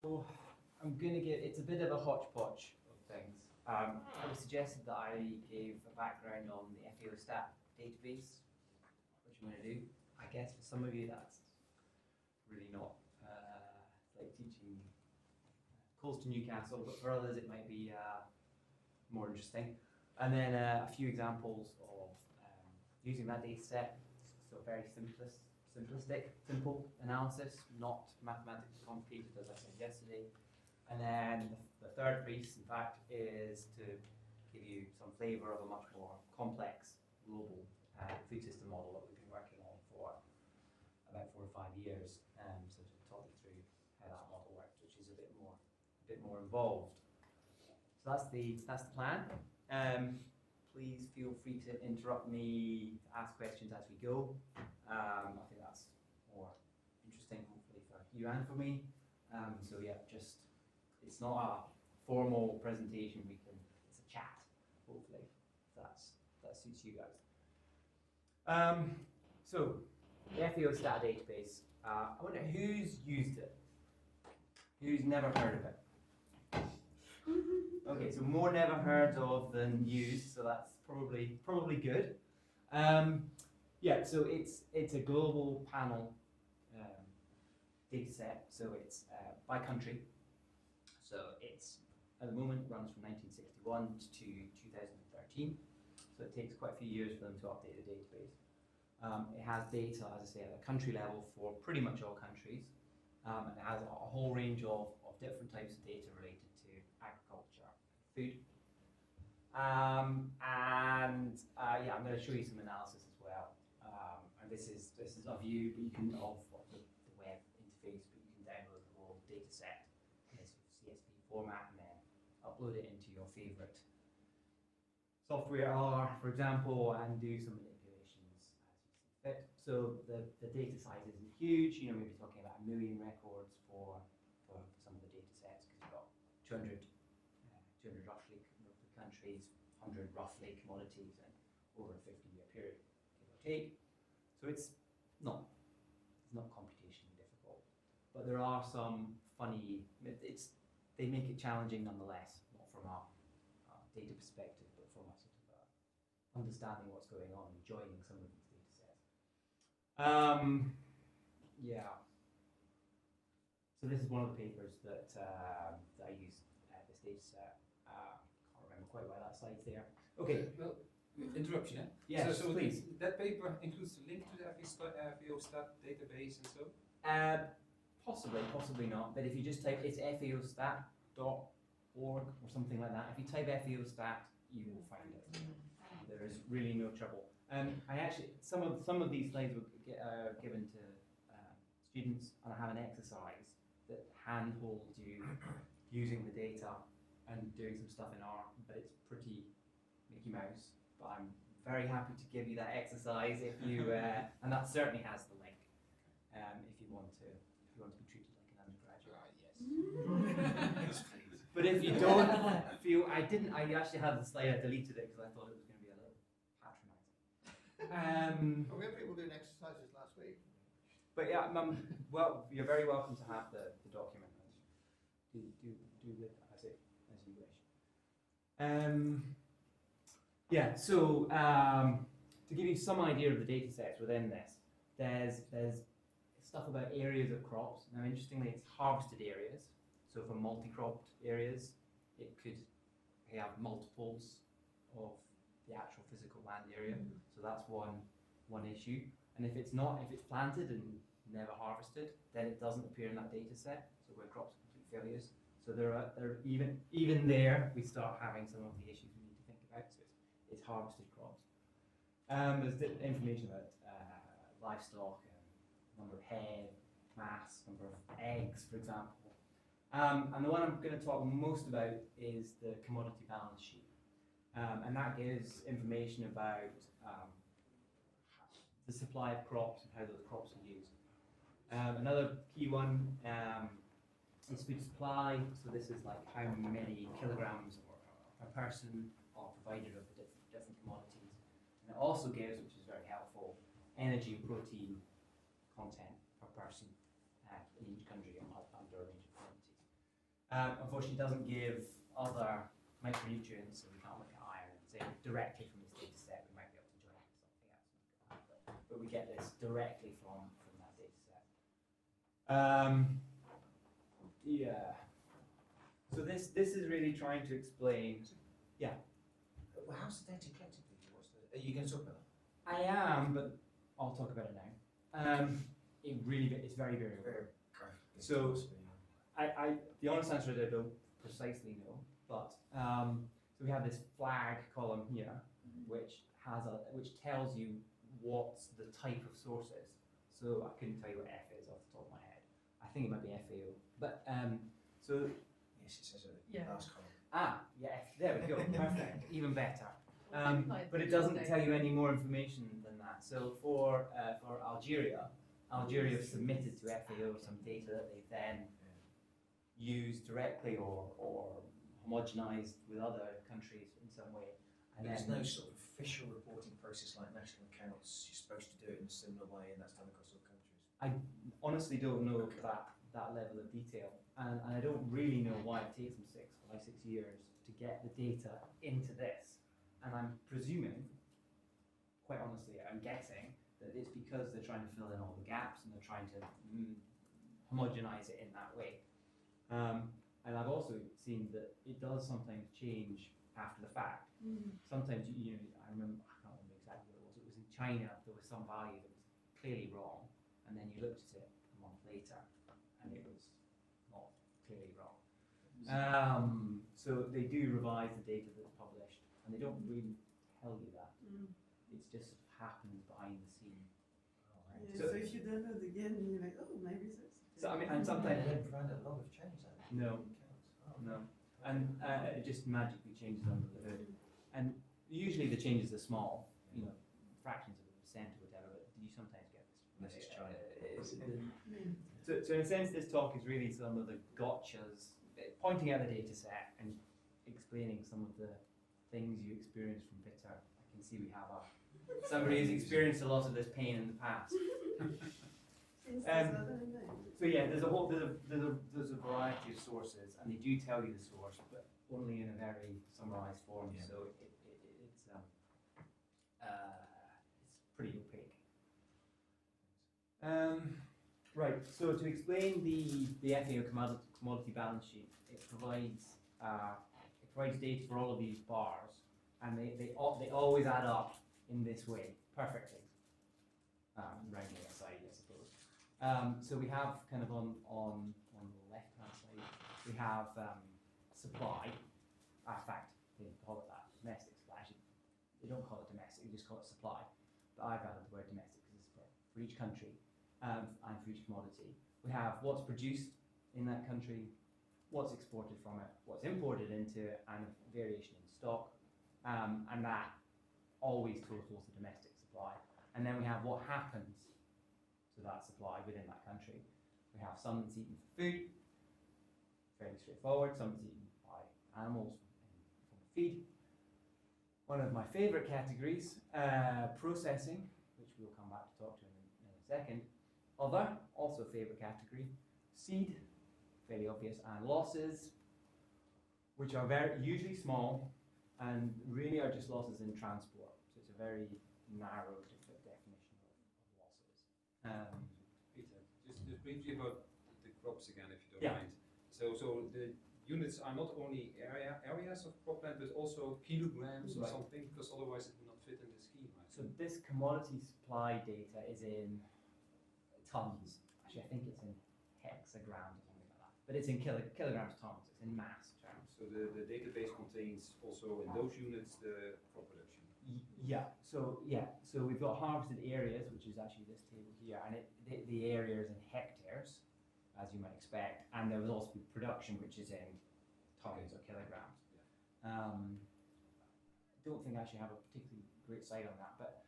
So I'm going to give, it's a bit of a hodgepodge of things. It was suggested that I gave a background on the FAO stat database, which I'm going to do. I guess for some of you that's really not like teaching calls to Newcastle, but for others it might be more interesting. And then a few examples of using that data set, so very simplistic, simple analysis, not mathematically complicated as I said yesterday. And then the third piece, in fact, is to give you some flavour of a much more complex global food system model that we've been working on for about 4 or 5 years. So to talk you through how that model works, which is a bit more involved. So that's the plan. Please feel free to interrupt me, to ask questions as we go. I think that's more interesting, hopefully, for you and for me. So yeah, just, it's not a formal presentation, it's a chat, hopefully, if that suits you guys. So, the FAO stat database, I wonder who's used it? Who's never heard of it? Okay, so more never heard of than used, so that's probably good. Yeah, so it's a global panel data set, so it's by country. So it's at the moment runs from 1961 to 2013. So it takes quite a few years for them to update the database. It has data, as I say, at a country level for pretty much all countries. And it has a whole range of different types of data related to agriculture, food. Yeah, I'm going to show you some analysis as well. And this is a view, but you can of the web interface, but you can download the whole data set in this CSV format and then upload it into your favorite software R, for example, and do some manipulations as you see fit. So the data size isn't huge. You know, we'll be talking about 1 million records for some of the data sets, because you've got 200 roughly countries, 100 roughly commodities, and over a 50-year period, give or take. So it's not computationally difficult, but there are some funny. They make it challenging nonetheless, not from a data perspective, but from a sort of understanding what's going on and joining some of these data sets. Yeah. So this is one of the papers that I used at this data set. Can't remember quite why that slide's there. Okay. Well, interruption. Yes, so please. That paper includes the link to the FAO stat database and so? Possibly not. But if you just type, it's faostat.org or something like that. If you type faostat, you will find it. There is really no trouble. I actually, some of these slides were given to students, and I have an exercise that handholds you using the data and doing some stuff in R, but it's pretty Mickey Mouse. But I'm very happy to give you that exercise if you, and that certainly has the link if you want to be treated like an undergraduate. Yes. But if you don't feel, I actually had the slide, I deleted it because I thought it was going to be a little patronising. We had people doing exercises last week. But yeah, well, you're very welcome to have the document. Do with it as you wish. Yeah, so to give you some idea of the data sets within this, there's stuff about areas of crops. Now, interestingly, it's harvested areas. So for multi-cropped areas, it could have multiples of the actual physical land area. So that's one issue. And if it's planted and never harvested, then it doesn't appear in that data set. So where crops are complete failures. So even there, we start having some of the issues we need to think about. So it's harvested crops. There's information about livestock, number of head, mass, number of eggs, for example. And the one I'm going to talk most about is the commodity balance sheet. And that gives information about the supply of crops and how those crops are used. Another key one is food supply. So this is like how many kilograms per person are provided of the different commodities. And it also gives, which is very helpful, energy and protein content per person in each country under a range of commodities. Unfortunately, it doesn't give other micronutrients, so we can't look at iron and say directly from this data set. We might be able to join it with something else, but we get this directly from that data set. Yeah. So this is really trying to explain. Yeah. Well, how's the data collected? Are you going to talk about that? I am, but I'll talk about it now. It's very variable. Very graphic. So the honest answer is I don't precisely know, but so we have this flag column here, which tells you what's the type of source is. So I couldn't tell you what F is off the top of my head. I think it might be FAO, but so yes, it says it. Yeah. Last column. yeah, there we go, perfect, even better. But it doesn't tell you any more information than that. So for Algeria have submitted to FAO some data that they then use directly or homogenized with other countries in some way. And There's then no sort of official reporting process like national accounts. You're supposed to do it in a similar way, and that's done across all countries. I honestly don't know that level of detail, and I don't really know why it takes them 6 years to get the data into this. And I'm presuming, quite honestly, I'm guessing that it's because they're trying to fill in all the gaps and they're trying to homogenize it in that way. And I've also seen that it does sometimes change after the fact. Sometimes, I can't remember exactly what it was. It was in China, there was some value that was clearly wrong, and then you looked at it a month later, and it was not clearly wrong. So they do revise the data that's published, and they don't really tell you that. It just happens behind the scene. Yeah, so if you download again, you're like, oh, maybe this. So I mean, and sometimes They don't provide a lot of change there. no, and it just magically changes under the hood. And usually the changes are small, fractions of a percent or whatever. But you sometimes get this. Unless it's China. So in a sense, this talk is really some of the gotchas, pointing out the data set and explaining some of the things you experience from Bitter. I can see we have somebody who's experienced a lot of this pain in the past. So yeah, there's a variety of sources, and they do tell you the source, but only in a very summarized form. Yeah. So it's pretty opaque. Right. So to explain the FAO commodity balance sheet, it provides data for all of these bars, and they always add up in this way perfectly. Rounding aside, I suppose. So we have kind of on the left hand side, we have supply. In fact, they call it that, domestic supply. Actually, they don't call it domestic, they just call it supply. But I've added the word domestic because it's for each country and for each commodity. We have what's produced in that country, what's exported from it, what's imported into it, and variation in stock. And that always totals the domestic supply. And then we have what happens to that supply within that country. We have some that's eaten for food, fairly straightforward, some that's eaten by animals from feed. One of my favourite categories, processing, which we'll come back to talk to in a second. Other, also a favourite category. Seed, fairly obvious, and losses, which are usually small and really are just losses in transport. So it's a very narrow definition of losses. Peter, just briefly about the crops again, if you don't Yeah. mind. So the units are not only areas of cropland, but also kilograms or Right. something, because otherwise it would not fit in the scheme, right? So this commodity supply data is in tons. Actually, I think it's in hexagrams or something like that. But it's in kilograms tons. It's in mass terms. So the database contains also in those units the crop production. So we've got harvested areas, which is actually this table here, and the area is in hectares, as you might expect, and there will also be production, which is in tons or kilograms. Yeah. Don't think I actually have a particularly great slide on that, but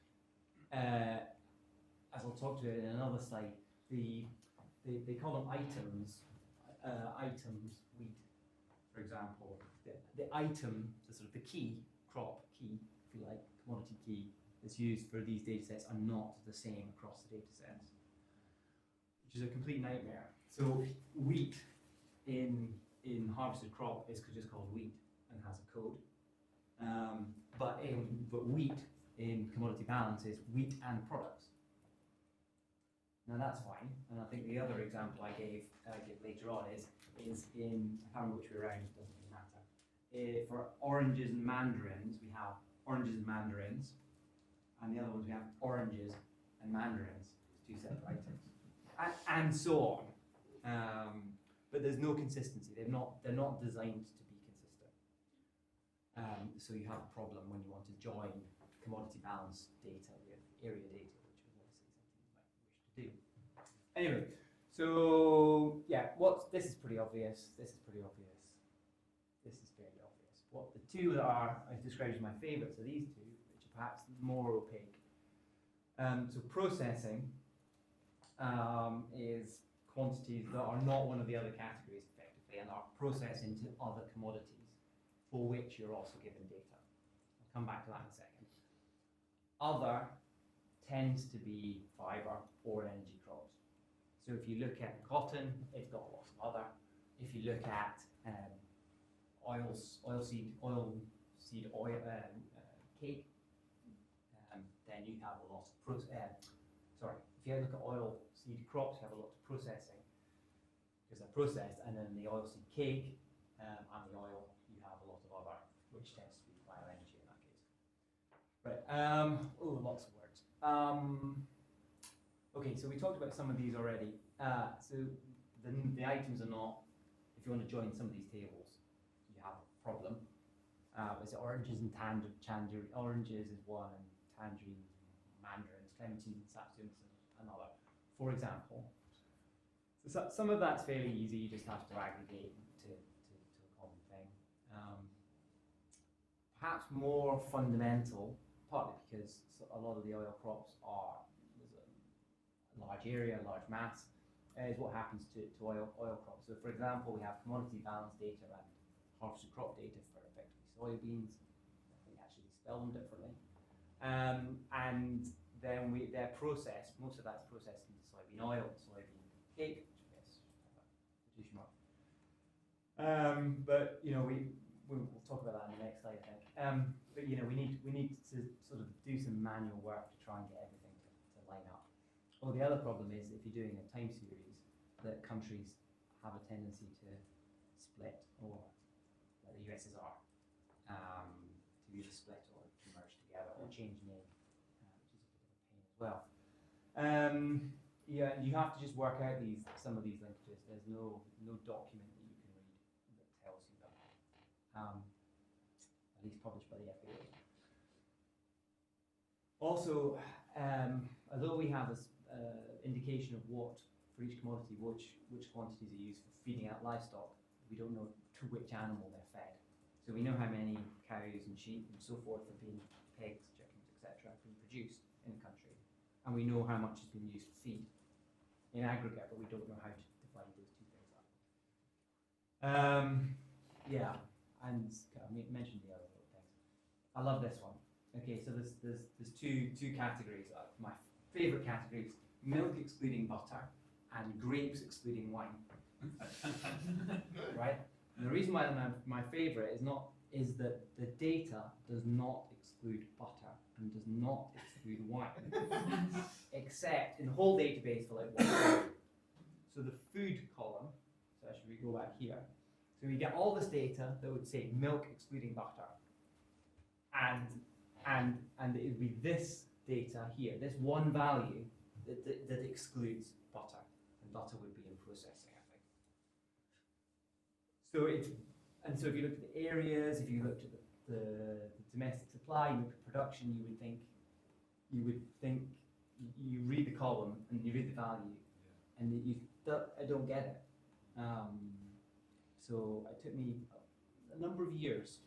as I'll talk to it in another slide, they call them items, wheat, for example. The item, the sort of the key, crop key, if you like, commodity key, that's used for these data sets are not the same across the data sets, which is a complete nightmare. So wheat in in harvested crop is just called wheat and has a code. But wheat in commodity balance is wheat and products. Now that's fine, and I think the other example I give later on is in, I can't remember which way around, it doesn't really matter. For oranges and mandarins, we have oranges and mandarins, and the other ones we have oranges and mandarins. It's two separate items, and so on. But there's no consistency. They're not designed to be consistent. So you have a problem when you want to join commodity balance data with area data, which is obviously something you might wish to do. Anyway, so yeah, this is pretty obvious. This is pretty obvious. This is fairly obvious. What the two that I described as my favourites are these two, which are perhaps more opaque. So processing is quantities that are not one of the other categories effectively and are processed into other commodities for which you're also given data. I'll come back to that in a second. Other tends to be fibre or energy crops. So if you look at cotton, it's got lots of other. If you look at oilseed cake, then you have a lot of if you look at oilseed crops, you have a lot of processing because they're processed, and then the oilseed cake and the oil, you have a lot of other, which tends to be bioenergy in that case. Right. Lots of words. Okay, so we talked about some of these already. So the items are not. If you want to join some of these tables, you have a problem. Is it oranges and tangerine? Oranges is one, and tangerines, mandarins, clementines, satsums, another, for example. So some of that's fairly easy. You just have to aggregate to a common thing. Perhaps more fundamental, partly because a lot of the oil crops there's a large area, a large mass, is what happens to oil crops. So for example, we have commodity balance data and harvested crop data for effectively soybeans. We actually spell them differently. And then they're processed, most of that's processed into soybean oil, soybean cake, which I guess should have a quotation mark. But we'll talk about that in the next slide, I think. But we need to sort of do some manual work to try and get everything to line up. Well, the other problem is if you're doing a time series, that countries have a tendency to split, or like the USSR, to either split or to merge together or change name, which is a bit of a pain as well. Yeah, you have to just work out some of these linkages. There's no document that you can read that tells you that, at least published by the FAO. Also, although we have this indication of what, for each commodity, which quantities are used for feeding out livestock, we don't know to which animal they're fed. So we know how many cows and sheep and so forth are being, pigs, chickens, etc., being produced in the country. And we know how much is being used for feed in aggregate, but we don't know how to divide those two things up. Yeah, and I mentioned the other little things. I love this one. Okay, so there's two categories. My favourite categories: milk excluding butter and grapes excluding wine. Right? And the reason why they're my favourite is that the data does not exclude butter and does not exclude wine, except in the whole database for like 1 year. So the food column. So actually, we go back here. So we get all this data that would say milk excluding butter, and it would be this data here, this one value that excludes butter, and butter would be in processing, I think. So so if you looked at the areas, if you looked at the domestic supply, you look at production, you would think you read the column and you read the value, and I don't get it. So it took me a number of years,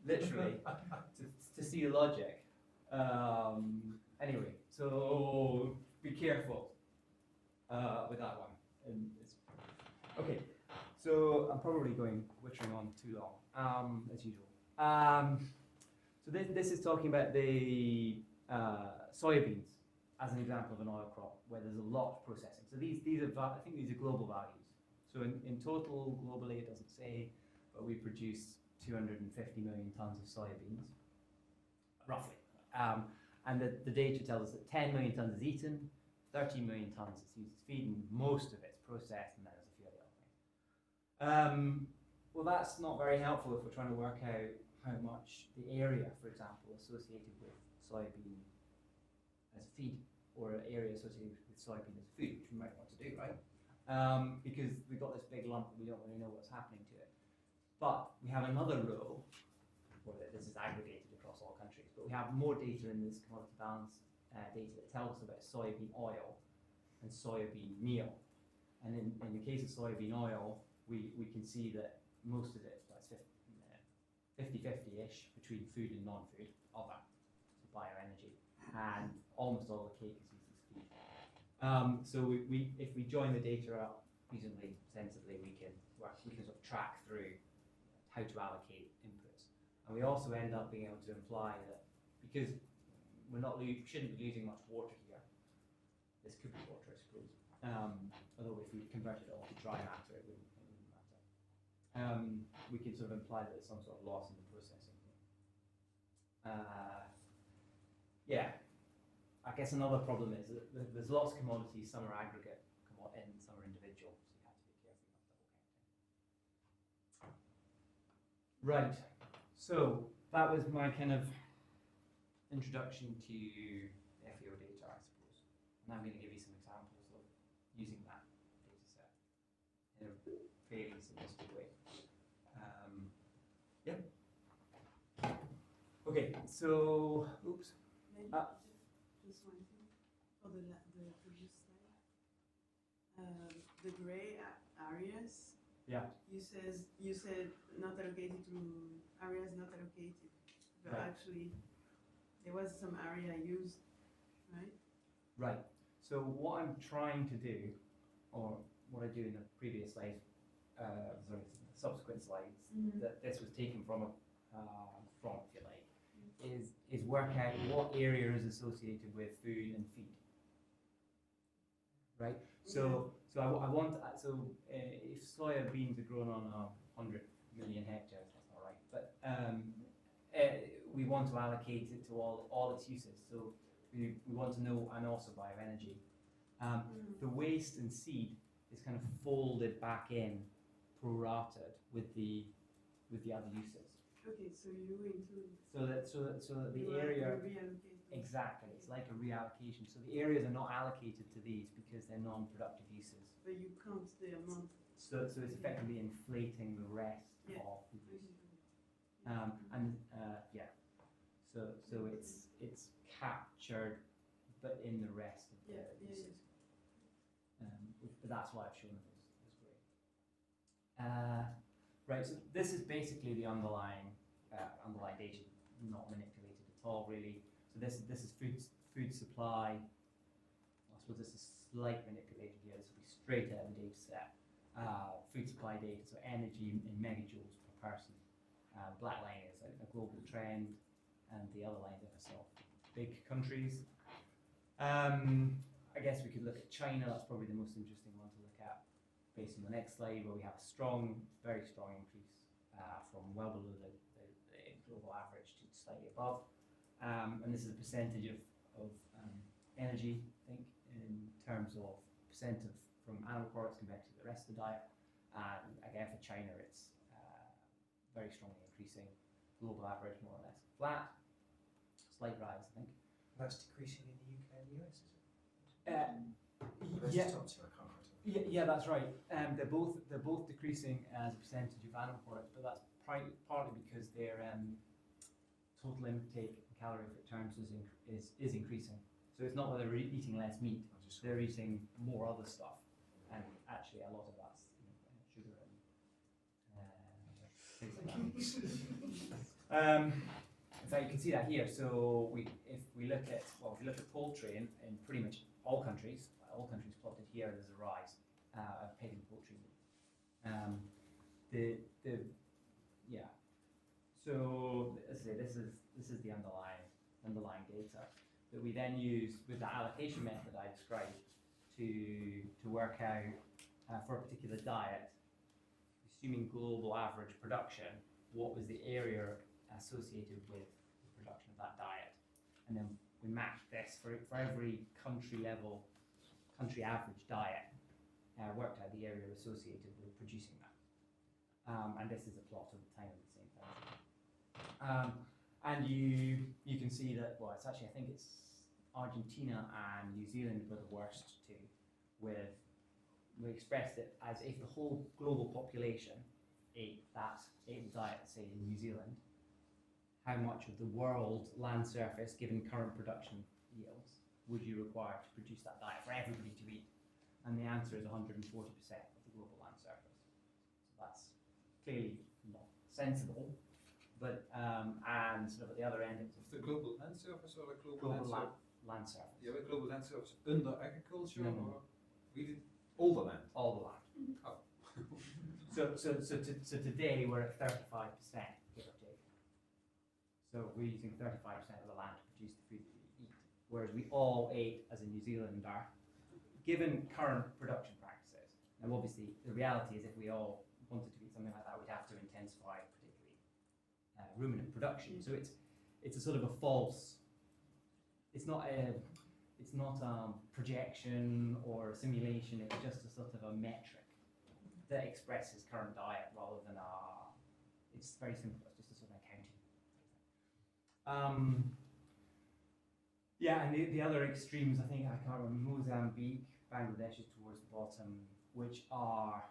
literally, to see the logic. Anyway, so be careful with that one. Okay, so I'm probably wittering on too long, as usual. So this is talking about the soybeans as an example of an oil crop where there's a lot of processing. So these are, I think these are global values. So in total, globally, it doesn't say, but we produce 250 million tons of soybeans, roughly. And the data tells us that 10 million tons is eaten, 13 million tons is used as feed, and most of it's processed, and then there's a few other things. Well, that's not very helpful if we're trying to work out how much the area, for example, associated with soybean as a feed, or an area associated with soybean as food, which we might want to do, right? Because we've got this big lump and we don't really know what's happening to it. But we have another row, where this is aggregated across all countries, but we have more data in this commodity balance data that tells us about soybean oil and soybean meal. And in the case of soybean oil, we can see that most of it, that's 50-50-ish between food and non-food, other, so bioenergy, and almost all the cake is used as feed. So if we join the data up reasonably sensibly, we can sort of track through how to allocate inputs. And we also end up being able to imply that because we shouldn't be losing much water here, this could be water, I suppose. Although if we convert it all to dry matter, it wouldn't matter. We can sort of imply that there's some sort of loss in the processing here. Yeah, I guess another problem is that there's lots of commodities, some are aggregate and some are individual, so you have to be careful about double counting. Right, so that was my kind of introduction to FAO data, I suppose. Now I'm going to give you some examples of using that data set in a fairly simplistic way. Yep. Okay, so, oops. Maybe just one thing for the previous slide. The gray areas. Yeah. You said not allocated to areas not allocated, but Right. actually there was some area used, right? Right. So what I'm trying to do, or what I do in the previous slide, sorry, subsequent slides, that this was taken from, if you like, is work out what area is associated with food and feed. Right. So I want if soya beans are grown on 100 million hectares, that's not right, but we want to allocate it to all its uses. So we want to know, and also bioenergy. The waste and seed is kind of folded back in, prorated with the other uses. Okay, so you include. So that the area. Exactly, it's like a reallocation. So the areas are not allocated to these because they're non-productive uses. But you count the amount. So it's effectively inflating the rest of the use. So it's captured, but in the rest of the uses. But that's why I've shown it as grey. Right. So this is basically the underlying data, not manipulated at all, really. So this is food supply. I suppose this is slight manipulated here. This will be straight out of the data set. Food supply data, so energy in megajoules per person. Black line is a global trend, and the other line is of big countries. I guess we could look at China. That's probably the most interesting one to look at, based on the next slide, where we have a very strong increase from well below the global average to slightly above. And this is a percentage of energy, I think, in terms of percent from animal products compared to the rest of the diet. And again, for China, it's very strongly increasing. Global average, more or less flat. Slight rise, I think. That's decreasing in the UK and the US, is it? Yeah. Top two, I can't quite remember. Yeah, that's right. They're both decreasing as a percentage of animal products, but that's partly because their total intake in calorific terms is increasing. So it's not that they're eating less meat; they're eating more other stuff, and actually a lot of that's sugar and things like that. In fact, you can see that here. So if we look at poultry in pretty much all countries plotted here, there's a rise of pig and poultry meat. So as I say, this is the underlying data that we then use with the allocation method I described to work out for a particular diet, assuming global average production, what was the area associated with the production of that diet? And then we mapped this for every country average diet, worked out the area associated with producing that. And this is a plot of the time of the same thing. And you can see that, well, it's actually, I think it's Argentina and New Zealand were the worst two, we expressed it as if the whole global population ate the diet, say in New Zealand, how much of the world land surface, given current production yields, would you require to produce that diet for everybody to eat? And the answer is 140% of the global land surface. So that's clearly not sensible, but and sort of at the other end, Of the global land surface or the global land surface. Yeah, but global land surface under agriculture No. or really all the land? All the land. Oh. So today we're at 35%, give or take. So we're using 35% of the land to produce the food that we eat, whereas we all ate as a New Zealander, given current production practices. Now obviously the reality is if we all wanted to eat something like that, we'd have to intensify particularly ruminant production. So it's a sort of a false, it's not a projection or a simulation, it's just a sort of a metric that expresses current diet rather than it's very simple, it's just a sort of accounting. Yeah, and the other extremes, I think, I can't remember, Mozambique, Bangladesh is towards the bottom, which are, I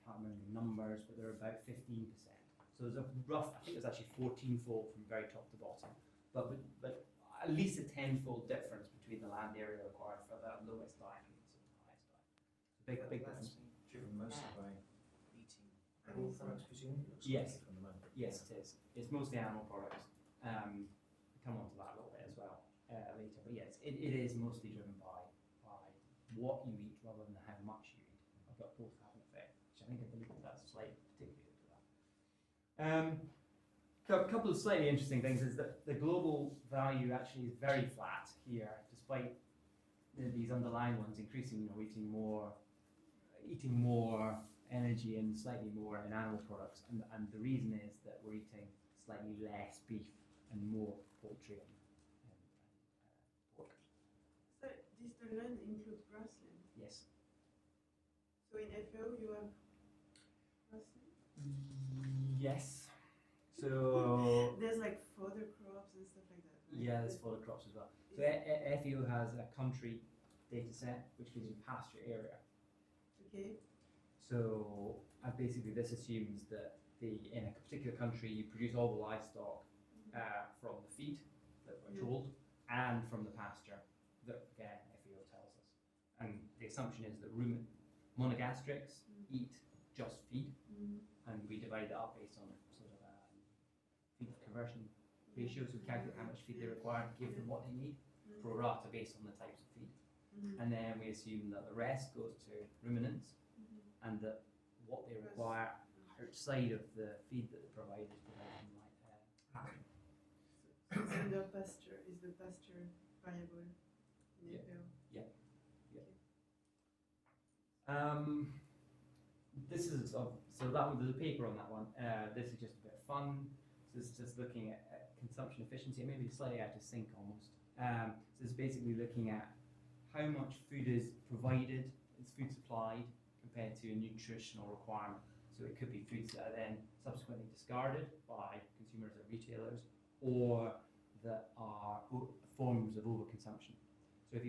can't remember the numbers, but they're about 15%. So there's a rough, I think there's actually 14-fold from very top to bottom, but at least a 10-fold difference between the land area required for the lowest diet and the highest diet. Big difference. Driven mostly by eating animal products, presumably? Yes. From the moment. Yes, it is. It's mostly animal products. We'll come on to that a little bit as well later. But yes, it is mostly driven by what you eat rather than how much you eat. But both have an effect, which I think I believe that's slightly particularly to that. A couple of slightly interesting things is that the global value actually is very flat here, despite these underlying ones increasing. You know, eating more energy and slightly more in animal products, and the reason is that we're eating slightly less beef and more poultry and pork. So this land includes grassland. Yes. So in FAO you have grassland? Yes. So There's like fodder crops and stuff like that, right? yeah, there's fodder crops as well. So FAO has a country data set which gives you pasture area. Okay. So basically this assumes that in a particular country you produce all the livestock from the feed that we're told and from the pasture that again FAO tells us. And the assumption is that monogastrics eat just feed, and we divide it up based on sort of feed conversion ratios. We calculate how much feed they require and give them what they need, pro rata based on the types of feed. And then we assume that the rest goes to ruminants, and that what they require outside of the feed that they provide is provided like pasture. So it's under pasture. Is the pasture variable in Yeah. FAO? This is so there's a paper on that one. This is just a bit of fun. So this is just looking at consumption efficiency, maybe slightly out of sync almost. So it's basically looking at how much food is provided, is food supplied compared to a nutritional requirement. So it could be foods that are then subsequently discarded by consumers or retailers, or that are forms of overconsumption. So if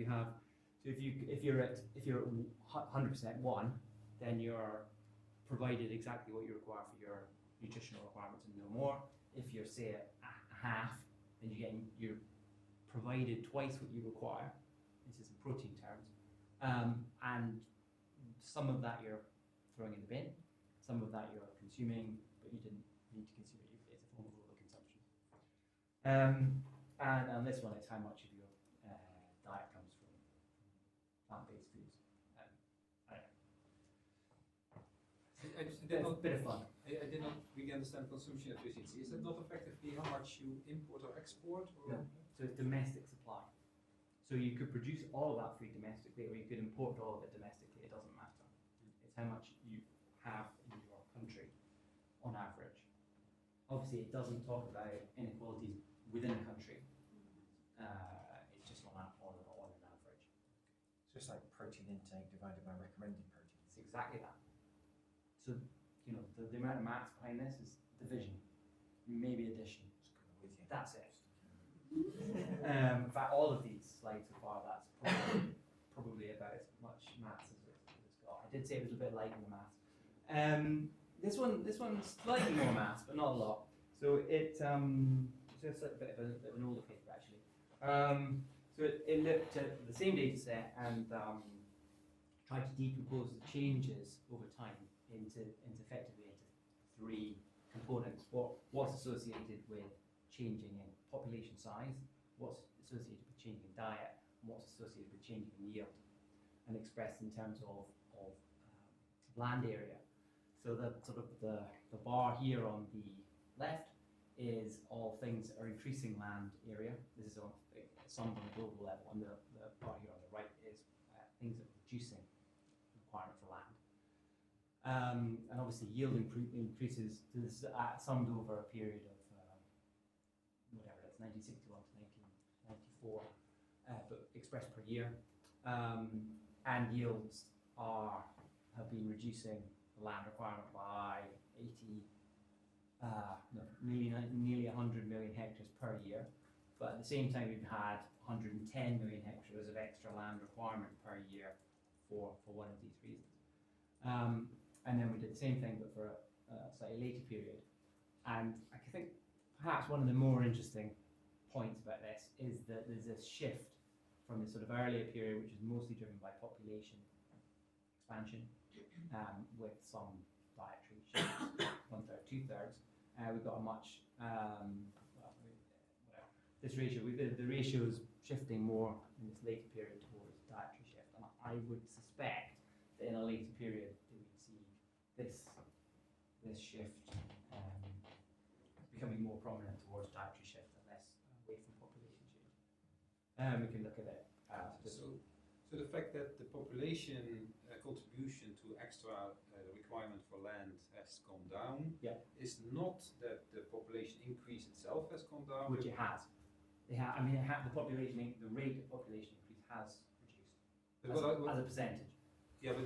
you're at 100% one, then you're provided exactly what you require for your nutritional requirements and no more. If you're say at half, then you're provided twice what you require. This is in protein terms, and some of that you're throwing in the bin, some of that you're consuming, but you didn't need to consume it. It's a form of overconsumption. And this one is how much of your diet comes from plant-based foods. I did not, Bit of fun. I did not really understand consumption efficiency. Is that not effectively how much you import or export? Or? No. So it's domestic supply. So you could produce all of that food domestically, or you could import all of it domestically. It doesn't matter. It's how much you have in your country on average. Obviously, it doesn't talk about inequalities within a country. It's just on an average. So it's like protein intake divided by recommended protein. It's exactly that. So, you know, the amount of maths behind this is division, maybe addition. It's kind of with you. That's it. In fact, all of these slides so far, that's probably about as much maths as it's got. I did say it was a bit light in the maths. This one's slightly more maths, but not a lot. So it's just like a bit of an older paper actually. So it looked at the same data set and tried to decompose the changes over time into effectively into three components. What's associated with changing in population size, what's associated with changing in diet, and what's associated with changing in yield, and expressed in terms of land area. So the bar here on the left is all things that are increasing land area. This is on some on a global level, and the bar here on the right is things that are reducing requirement for land. And obviously yield increases to this, summed over a period of whatever that's 1961 to 1994, but expressed per year. And yields have been reducing the land requirement by nearly 100 million hectares per year. But at the same time, we've had 110 million hectares of extra land requirement per year for one of these reasons. And then we did the same thing, but for a slightly later period. And I think perhaps one of the more interesting points about this is that there's this shift from this sort of earlier period, which is mostly driven by population expansion, with some dietary shifts, 1/3, 2/3. We've got a much, this ratio, the ratio is shifting more in this later period towards dietary shift. And I would suspect that in a later period, we would see this shift becoming more prominent towards dietary shift and less away from population change. We can look at it. So the fact that the population contribution to extra requirement for land has gone down is not that the population increase itself has gone down. Which it has. The rate of population increase has reduced as a percentage. Yeah, but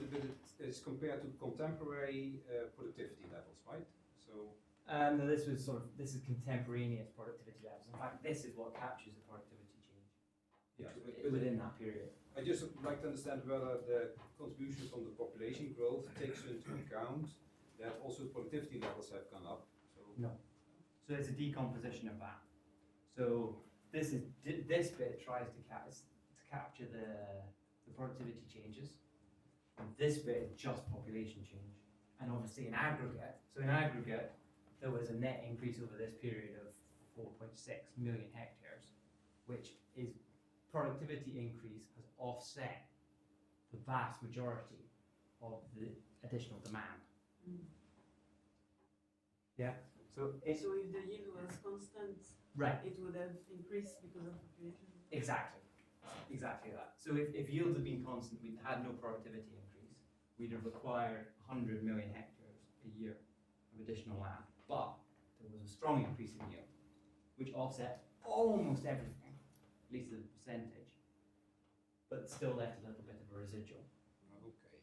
it's compared to contemporary productivity levels, right? So. No, this is contemporaneous productivity levels. In fact, this is what captures the productivity change. Yeah, within that period. I just would like to understand whether the contribution from the population growth takes into account that also productivity levels have gone up. So. No. So it's a decomposition of that. So this bit tries to capture the productivity changes. And this bit is just population change. And obviously in aggregate, there was a net increase over this period of 4.6 million hectares, which is productivity increase has offset the vast majority of the additional demand. Yeah. So if the yield was constant, right, it would have increased because of population. Exactly that. So if yields had been constant, we'd had no productivity increase. We'd have required 100 million hectares a year of additional land. But there was a strong increase in yield, which offset almost everything, at least the percentage, but still left a little bit of a residual. Okay.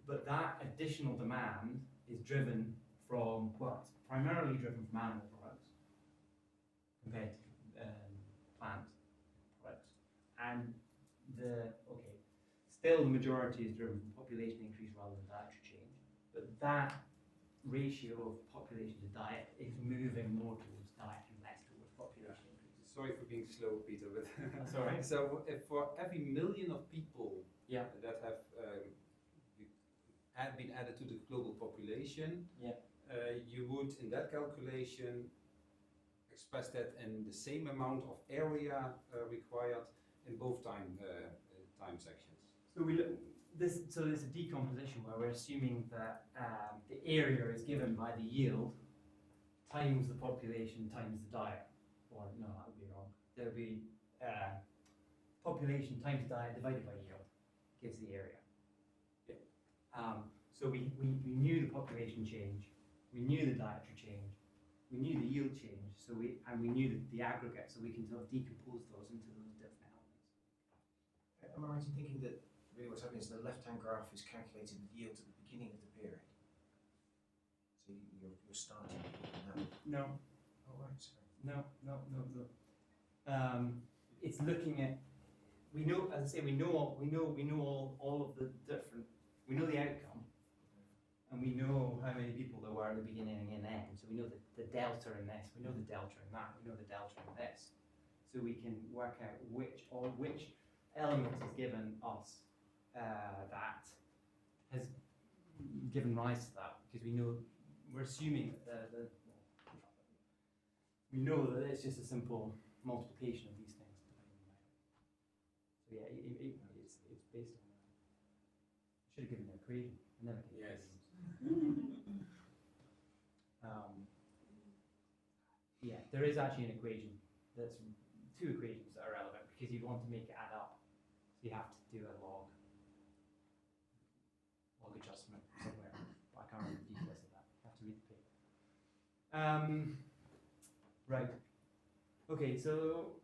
But that additional demand is driven from, well, it's primarily driven from animal products compared to plant products. And still the majority is driven from population increase rather than dietary change. But that ratio of population to diet is moving more towards diet and less towards population increase. Sorry for being slow, Peter, but that's all right. So if for every million of people that have been added to the global population, you would, in that calculation, express that in the same amount of area required in both time sections. So there's a decomposition where we're assuming that the area is given by the yield times the population times the diet. Or no, that would be wrong. There would be population times diet divided by yield gives the area. So we knew the population change, we knew the dietary change, we knew the yield change, and we knew the aggregate, so we can sort of decompose those into those different elements. Am I right in thinking that really what's happening is the left-hand graph is calculating the yields at the beginning of the period? So you're starting now. No, Oh, right, sorry. no. It's looking at, we know, as I say, we know all of the different, we know the outcome, and we know how many people there were at the beginning and end. So we know the delta in this, we know the delta in that, we know the delta in this. So we can work out which element has given us that has given rise to that, because we know, we're assuming that we know that it's just a simple multiplication of these things. So yeah, it's based on that. Should have given an equation. I never gave Yes. equations. Yeah, there is actually an equation. That's two equations that are relevant because you want to make it add up. So you have to do a log adjustment somewhere. But I can't remember the details of that. I have to read the paper. Right. Okay, so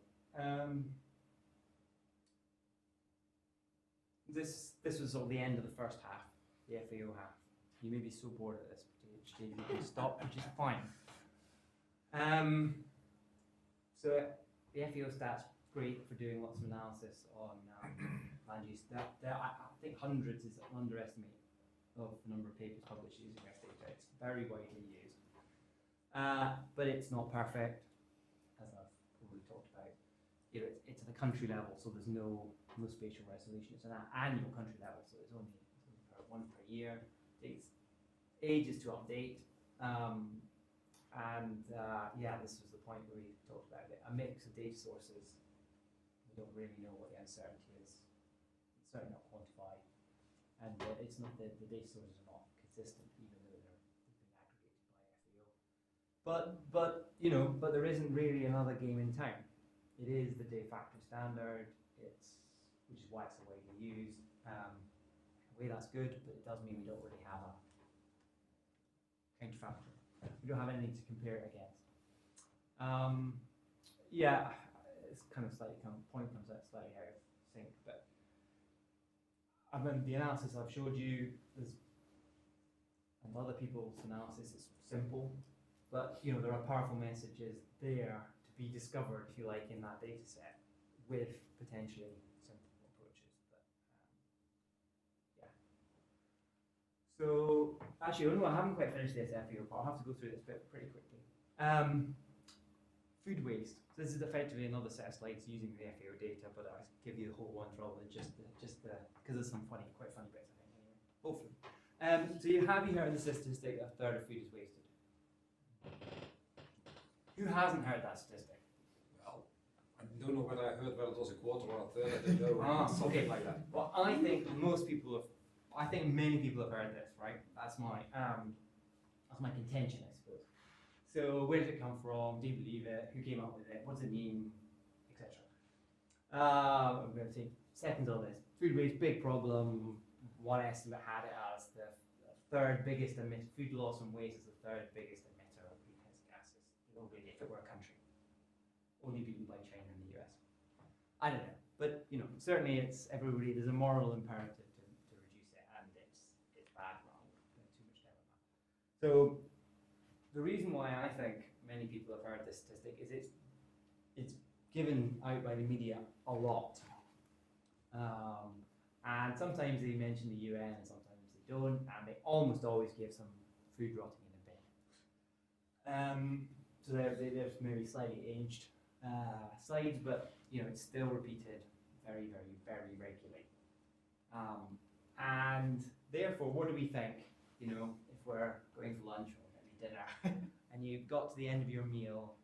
this was sort of the end of the first half, the FAO half. You may be so bored at this stage you can stop, which is fine. So the FAO stats great for doing lots of analysis on land use. I think hundreds is an underestimate of the number of papers published using this data. It's very widely used, but it's not perfect, as I've probably talked about. You know, it's at a country level, so there's no spatial resolution. It's an annual country level, so it's only one per year. It takes ages to update, yeah, this was the point where we talked about it. A mix of data sources. We don't really know what the uncertainty is. It's certainly not quantified, and it's not the data sources are not consistent, even though they've been aggregated by FAO. But there isn't really another game in town. It is the de facto standard. Which is why it's so widely used. In a way, that's good, but it does mean we don't really have a counterfactual. We don't have anything to compare it against. Yeah, it's point comes out slightly out of sync, but I mean, the analysis I've showed you and other people's analysis is simple, but there are powerful messages there to be discovered, if you like, in that data set with potentially simple approaches. But yeah. So actually, I haven't quite finished this FAO part. I'll have to go through this bit pretty quickly. Food waste. So this is effectively another set of slides using the FAO data, but I'll give you the whole one rather than just the because there's some quite funny bits, I think. Anyway, hopefully. So you have here in the statistic that a third of food is wasted. Who hasn't heard that statistic? Well, I don't know whether I heard whether it was a quarter or a third. I don't know. Something Okay. like that. Well, I think many people have heard this, right? That's my contention, I suppose. So where did it come from? Do you believe it? Who came up with it? What does it mean? Etc. I'm going to take seconds on this. Food waste, big problem. One estimate had it as the third biggest emitter. Food loss and waste is the third biggest emitter of greenhouse gases globally if it were a country. Only beaten by China and the US. I don't know, but certainly there's a moral imperative to reduce it, and it's bad. Wrong. Too much time on that. So the reason why I think many people have heard this statistic is it's given out by the media a lot, and sometimes they mention the UN, and sometimes they don't, and they almost always give some food rotting in a bin. So they're maybe slightly aged slides, but it's still repeated very, very, very regularly. And therefore, what do we think? If we're going for lunch or maybe dinner, and you've got to the end of your meal,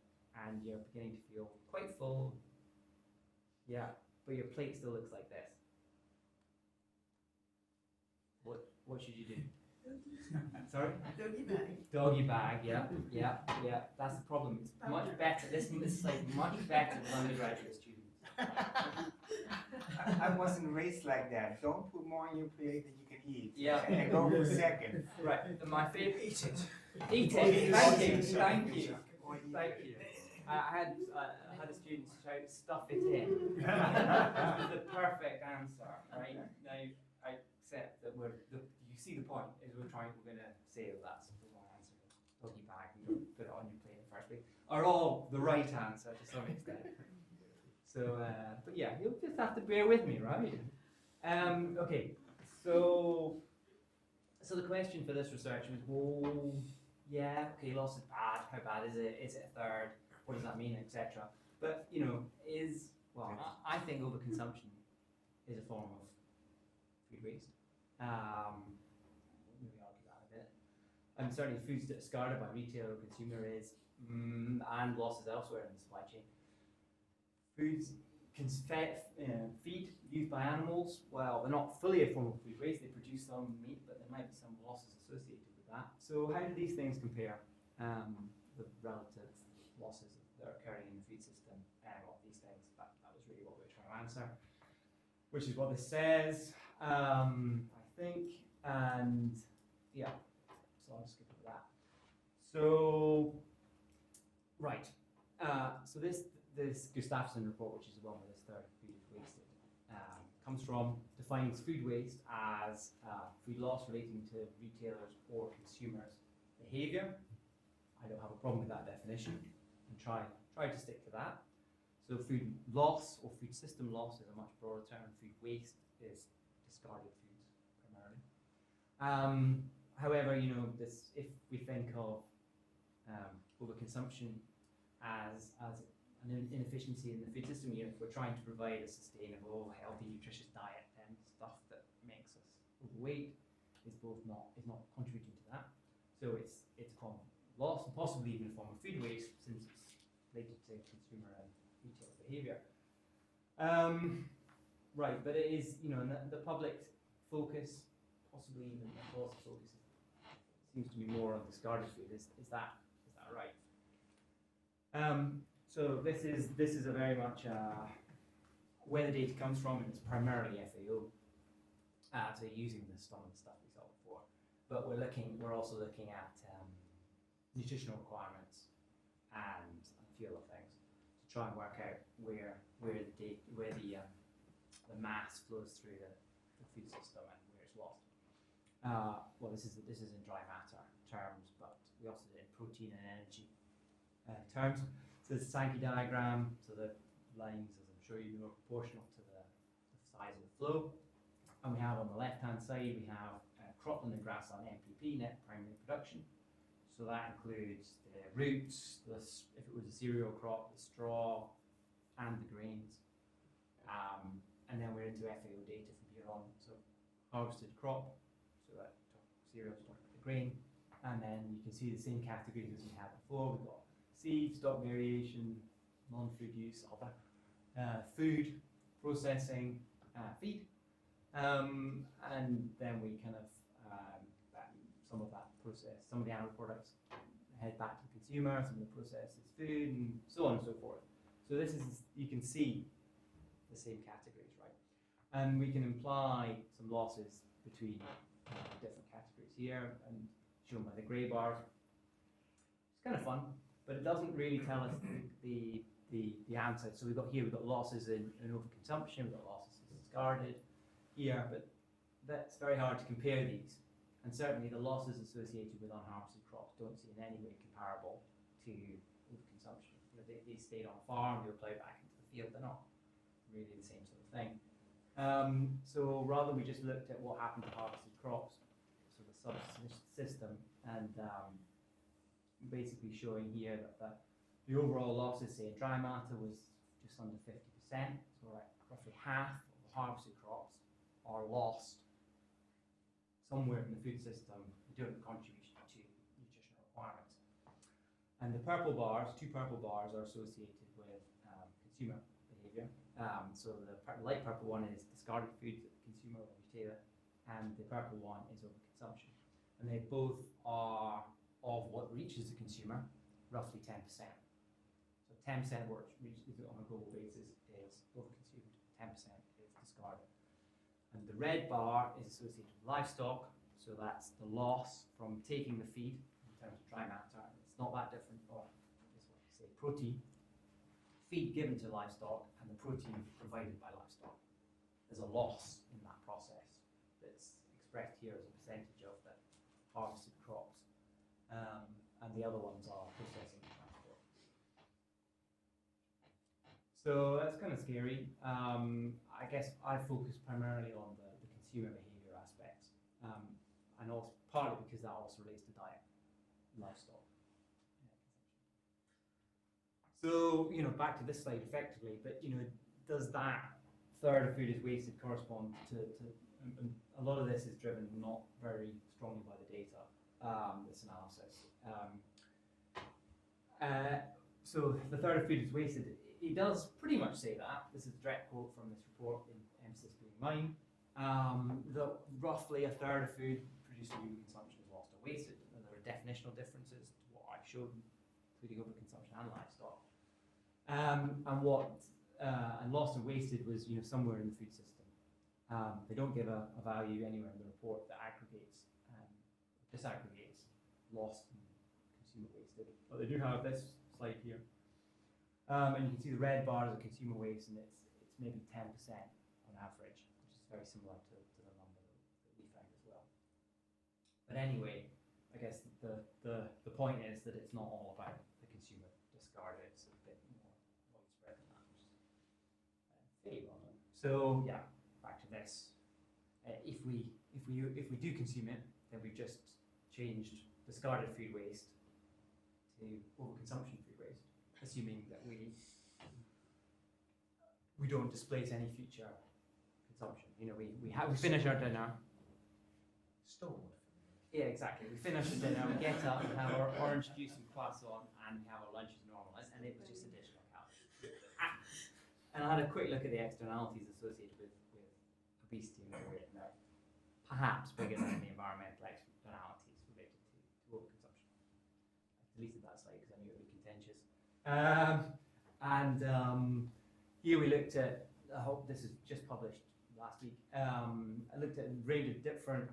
and you're beginning to feel quite full, yeah, but your plate still looks like this. What should you do? Sorry? Doggy bag. Doggy bag, yeah. That's the problem. It's much better. This is like much better than undergraduate students. I wasn't raised like that. Don't put more on your plate than you can eat. Yeah. And go for second. Right. My favorite. Eat it. Eat Or it. eat Thank it. you. Thank you. Or eat Thank it. you. I had a student shout, "Stuff it in." That's the perfect answer, right? Now I accept that you see the point is we're gonna say that that's the wrong answer. Doggy bag and don't put it on your plate in the first place are all the right answer to some extent. So, but yeah, you'll just have to bear with me, right? Okay, so the question for this research was, well, yeah, okay, loss is bad. How bad is it? Is it a third? What does that mean, etc. But I think overconsumption is a form of food waste. Maybe argue that a bit. And certainly foods that are discarded by retailer or consumer is, and losses elsewhere in the supply chain. Foods feed used by animals, well, they're not fully a form of food waste. They produce some meat, but there might be some losses associated with that. So how do these things compare? The relative losses that are occurring in the food system of these things. That was really what we were trying to answer, which is what this says, I think, and yeah, so I'll just skip over that. So, right, so this Gustafsson report, which is the one where this third food is wasted, comes from, defines food waste as food loss relating to retailers or consumers' behaviour. I don't have a problem with that definition, and try to stick to that. So food loss or food system loss is a much broader term. Food waste is discarded foods primarily. However, if we think of overconsumption as an inefficiency in the food system, if we're trying to provide a sustainable, healthy, nutritious diet, then stuff that makes us overweight is not contributing to that. So it's a form of loss, and possibly even a form of food waste, since it's related to consumer and retail behaviour. Right, but it is, the public focus, possibly even the policy focus, seems to be more on discarded food. Is that right? So this is a very much where the data comes from, and it's primarily FAO. So using some of the stuff we saw before, but we're also looking at nutritional requirements and a few other things to try and work out where the mass flows through the food system and where it's lost. Well, this is in dry matter terms, but we also did it in protein and energy terms. So this Sankey diagram, so the lines, as I'm sure you know, are proportional to the size of the flow. And we have on the left-hand side, we have cropland and grassland NPP, net primary production. So that includes the roots, if it was a cereal crop, the straw, and the grains. And then we're into FAO data from here on. So harvested crop, so that cereal, the grain, and then you can see the same categories as we had before. We've got seed, stock variation, non-food use, other, food, processing, feed, and then we kind of some of that process, some of the animal products head back to the consumer, some of the process is food, and so on and so forth. So this is, you can see the same categories, right? And we can imply some losses between different categories here, and shown by the grey bars. It's kind of fun, but it doesn't really tell us the answer. So we've got losses in overconsumption, we've got losses in discarded here, but that's very hard to compare these. And certainly the losses associated with unharvested crops don't seem in any way comparable to overconsumption. They stayed on a farm, they were ploughed back into the field, they're not really the same sort of thing. So rather we just looked at what happened to harvested crops, so the subsystem, and basically showing here that the overall losses, say in dry matter, was just under 50%, so like roughly half of the harvested crops are lost somewhere in the food system, doing a contribution to nutritional requirements. And the purple bars, two purple bars, are associated with consumer behaviour. So the light purple one is discarded food, consumer or retailer, and the purple one is overconsumption. And they both are of what reaches the consumer, roughly 10%. So 10% of what reaches on a global basis is overconsumed, 10% is discarded. And the red bar is associated with livestock, so that's the loss from taking the feed in terms of dry matter. It's not that different, or is what you say, protein. Feed given to livestock and the protein provided by livestock. There's a loss in that process that's expressed here as a percentage of the harvested crops. And the other ones are processing and transport. So that's kind of scary. I guess I focus primarily on the consumer behaviour aspects, and also partly because that also relates to diet, livestock. So, back to this slide effectively, but, does that third of food is wasted correspond to and a lot of this is driven not very strongly by the data, this analysis. So the third of food is wasted. It does pretty much say that. This is a direct quote from this report, in emphasis being mine, that roughly a third of food produced for human consumption is lost or wasted. And there are definitional differences to what I showed, including overconsumption and livestock. And lost or wasted was somewhere in the food system. They don't give a value anywhere in the report that aggregates, disaggregates lost and consumer wasted. But they do have this slide here. And you can see the red bar is a consumer waste, and it's maybe 10% on average, which is very similar to the number that we found as well. But anyway, I guess the point is that it's not all about the consumer discard. It's a bit more widespread than that, which is fairly well known. So yeah, back to this. If we do consume it, then we've just changed discarded food waste to overconsumption food waste, assuming that we don't displace any future consumption. We finish our dinner. Still. Yeah, exactly. We finish our dinner, we get up, we have our orange juice and croissant, and we have our lunch as normal, and it was just additional calories. And I had a quick look at the externalities associated with obesity and overweight. Now, perhaps bigger than the environmental externalities related to overconsumption. I deleted that slide because I knew it would be contentious. Here we looked at, I hope this is just published last week, I looked at a range of different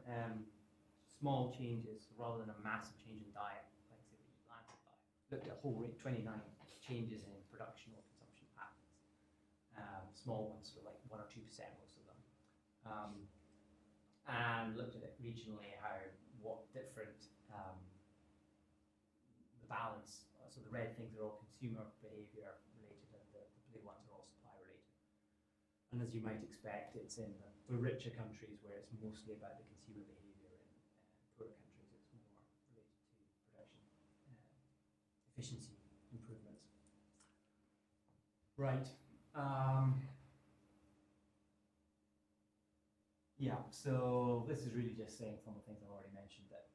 small changes rather than a massive change in diet, like say the Atlantic diet. Looked at a whole range, 29 changes in production or consumption patterns. Small ones, so like 1 or 2%, most of them. And looked at it regionally, what different, the balance, so the red things are all consumer behaviour related and the blue ones are all supply related. And as you might expect, it's in the richer countries where it's mostly about the consumer behaviour. Poorer countries, it's more related to production efficiency improvements. Right. Yeah, so this is really just saying some of the things I've already mentioned, that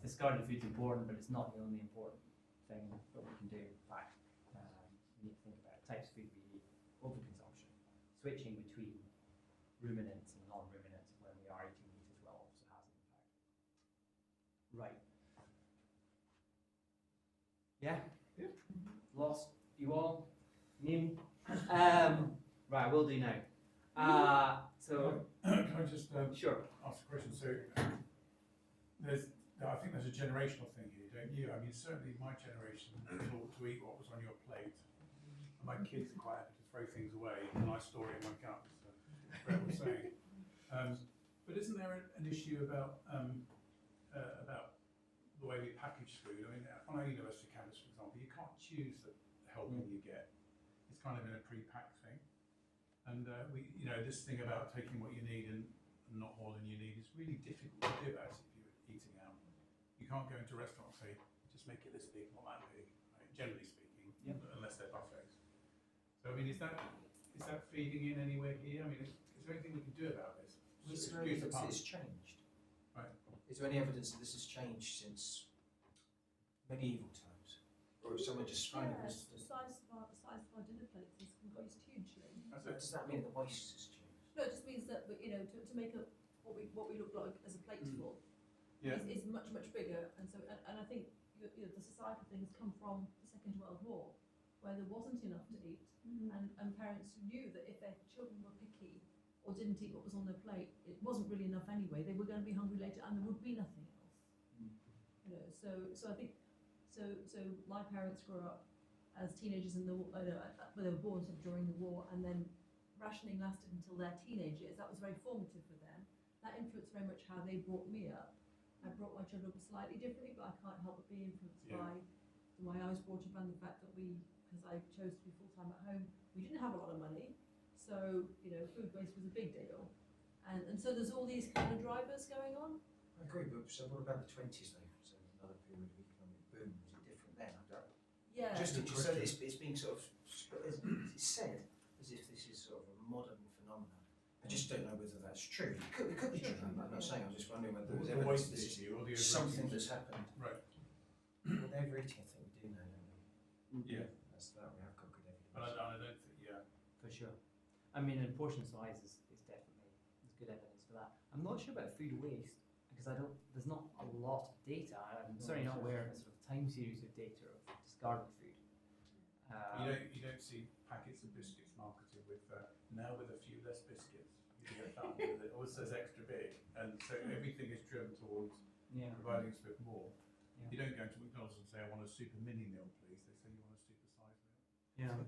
discarded food's important, but it's not the only important thing that we can do. In fact, we need to think about types of food we eat, overconsumption, switching between ruminants and non-ruminants when we are eating meat as well also has an impact. Right. Yeah? Yeah. Lost you all? Me? Right, we'll do now. Can I just Sure. ask a question? So I think there's a generational thing here, don't you? I mean, certainly my generation thought to eat what was on your plate. And my kids are quite happy to throw things away, and I store it in my gut, as Brett was saying. But isn't there an issue about the way we package food? I mean, on our university campus, for example, you can't choose the helping you get. It's kind of in a pre-packed thing. And this thing about taking what you need and not more than you need is really difficult to do as if you're eating out. You can't go into a restaurant and say, just make it this big, not that big, right? Generally speaking, unless they're buffets. So I mean, is that feeding in anywhere here? I mean, is there anything we can do about this? Is there any evidence that it's changed? Right. Is there any evidence that this has changed since medieval times? Or is someone just trying to... The size of our dinner plates has increased hugely. Does that mean the waste has changed? No, it just means that to make up what we look like as a plateful is much bigger, and I think the societal things come from the Second World War, where there wasn't enough to eat, and parents knew that if their children were picky, or didn't eat what was on their plate, it wasn't really enough anyway. They were going to be hungry later, and there would be nothing else. You know, so I think so my parents grew up as teenagers in the well, they were born sort of during the war, and then rationing lasted until their teenage years. That was very formative for them. That influenced very much how they brought me up. I brought my children up slightly differently, but I can't help but be influenced by the way I was brought up and the fact that because I chose to be full-time at home, we didn't have a lot of money. So, you know, food waste was a big deal. And so there's all these kind of drivers going on. I agree, but so what about the 20s though? So another period of economic boom, was it different then? I don't. Yeah. Just so it's being sort of, it's said as if this is sort of a modern phenomenon. I just don't know whether that's true. It could be true, I'm not saying, I'm just wondering whether there's evidence this is something that's happened. Right. Well, the overeating, I think we do know, don't we? Yeah. That's that, we have got good evidence. But I don't think, For sure. I mean, and portion size is definitely, there's good evidence for that. I'm not sure about food waste, because there's not a lot of data. I'm certainly not aware of a sort of time series of data of discarded food. you don't see packets of biscuits marketed with, now with a few less biscuits. You get that with it, or it says extra big, and so everything is driven towards providing us with more. Yeah. You don't go to McDonald's and say, I want a super mini meal, please. They say you want a super size meal. Yeah.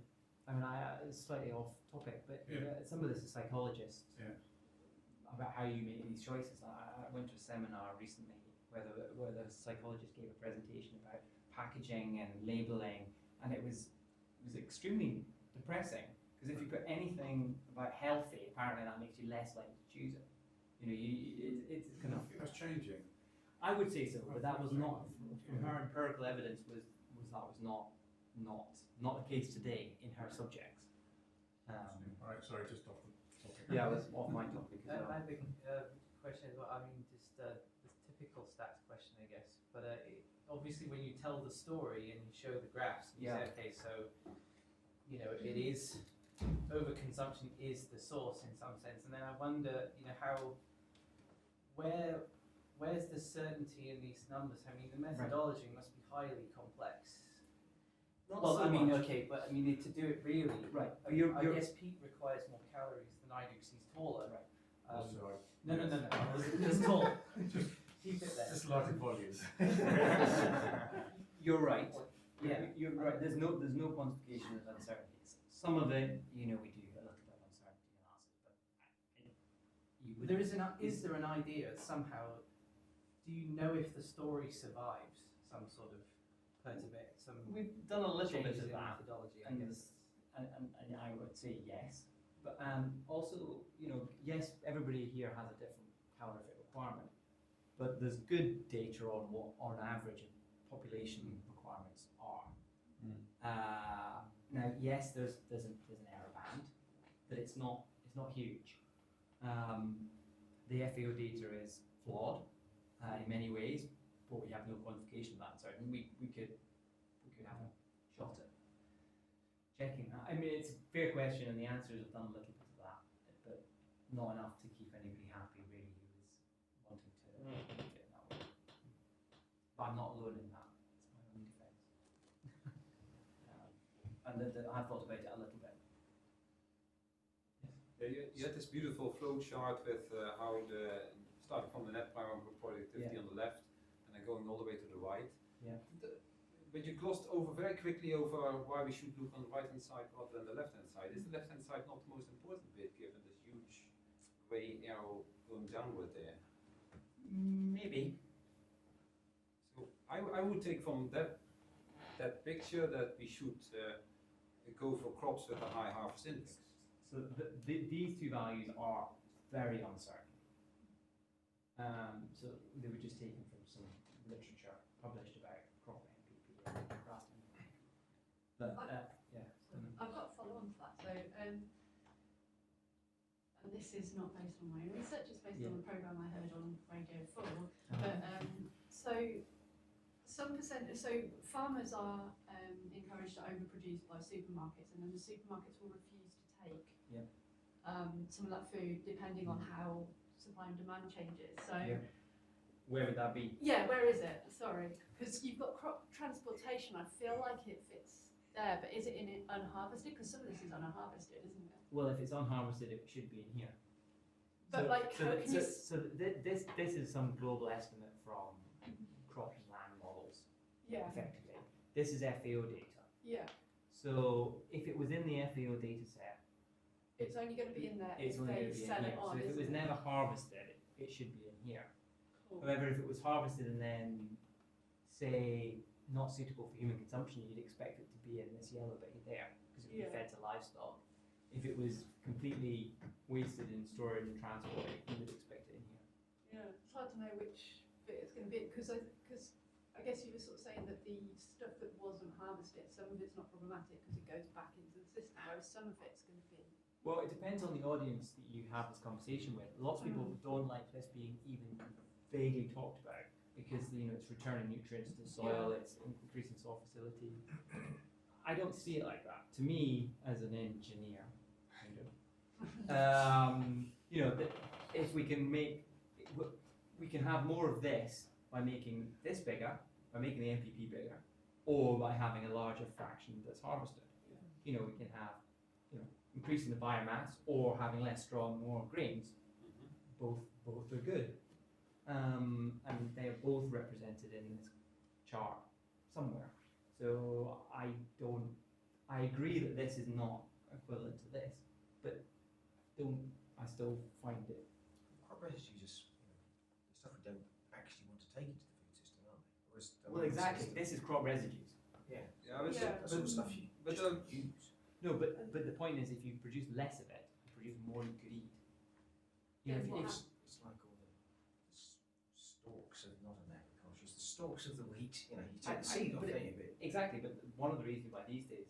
I mean, it's slightly off topic, but you know, some of this is psychologists about how you make these choices. I went to a seminar recently where the psychologist gave a presentation about packaging and labelling, and it was extremely depressing, because if you put anything about healthy, apparently that makes you less likely to choose it. You know, it's kind of. I think that's changing. I would say so, but that was not from her empirical evidence was not the case today in her subjects. Right, sorry, just off the topic. Yeah, it was off my topic as well. My big question is, well, I mean, just this typical stats question, I guess. But obviously, when you tell the story and you show the graphs, you say, okay, so you know, it is overconsumption is the source in some sense, and then I wonder, you know, where's the certainty in these numbers? I mean, the methodology must be highly complex. Well, I mean, okay, but I mean, to do it really, right. I guess Pete requires more calories than I do because he's taller. Right. No. Just tall. Keep it there. Just larger volumes. You're right. Yeah, you're right. There's no quantification of uncertainties. Some of it, you know, we do a little bit of uncertainty analysis, but Is there an idea somehow? Do you know if the story survives some sort of we've done a little bit changes of in that, methodology? I and guess. I would say yes, but also, you know, yes, everybody here has a different calorific requirement, but there's good data on what, on average, population requirements are. Now, yes, there's an error band, but it's not huge. The FAO data is flawed in many ways, but we have no quantification of that. So we could have a shot at checking that. I mean, it's a fair question, and the answers have done a little bit of that, but not enough to keep anybody happy, really, who is wanting to get it that way. But I'm not alone in that. It's my own defence. And I've thought about it a little bit. Yeah, you had this beautiful flow chart with how starting from the net primary productivity on the left and then going all the way to the right. Yeah. But you glossed over very quickly over why we should look on the right hand side rather than the left hand side. Is the left hand side not the most important bit given this huge grey arrow going downward there? Maybe. So I would take from that picture that we should go for crops with a high harvest index. So these two values are very uncertain. So they were just taken from some literature published about crop NPP and grassland. But yeah. I've got a follow on to that. So, and this is not based on my own research, it's based on a programme I heard on Radio 4. But so farmers are encouraged to overproduce by supermarkets, and then the supermarkets will refuse to take some of that food depending on how supply and demand changes. So where would that be? Yeah, where is it? Sorry, because you've got crop transportation. I feel like it fits there, but is it in it unharvested? Because some of this is unharvested, isn't it? Well, if it's unharvested, it should be in here. But like, how can you? This is some global estimate from crop and land models, Yeah, effectively. This is FAO data. yeah. So if it was in the FAO data set, It's only going to be in there it's if only they going to be in sell here. it So on. if it was isn't never harvested, it should be in here. Cool. However, if it was harvested and then, say, not suitable for human consumption, you'd expect it to be in this yellow bit there, because it would Yeah. be fed to livestock. If it was completely wasted in storage and transport, you would expect it in here. Yeah, it's hard to know which bit it's going to be because I guess you were sort of saying that the stuff that wasn't harvested, some of it's not problematic because it goes back into the system, whereas some of it's going to be. Well, it depends on the audience that you have this conversation with. Lots of people don't like this being even vaguely talked about because it's returning nutrients to the soil, it's increasing soil facility. I don't see it like that. To me, as an engineer, if we can have more of this by making this bigger, by making the MPP bigger, or by having a larger fraction that's harvested. We can have increasing the biomass or having less straw and more grains. Both are good. And they are both represented in this chart somewhere. So I agree that this is not equivalent to this, but I still find it. Crop residues just the stuff we don't actually want to take into the food system, aren't they? Whereas the Well, land exactly. system- This is crop residues. Yeah. Yeah, but Yeah. That's all the stuff you but, just use. No, but the point is, if you produce less of it, you produce more you could eat. Then If- what if- happens? It's like all the stalks of not in agriculture, it's the stalks of the wheat. You take the seed off, but don't you? But Exactly, but one of the reasons why these days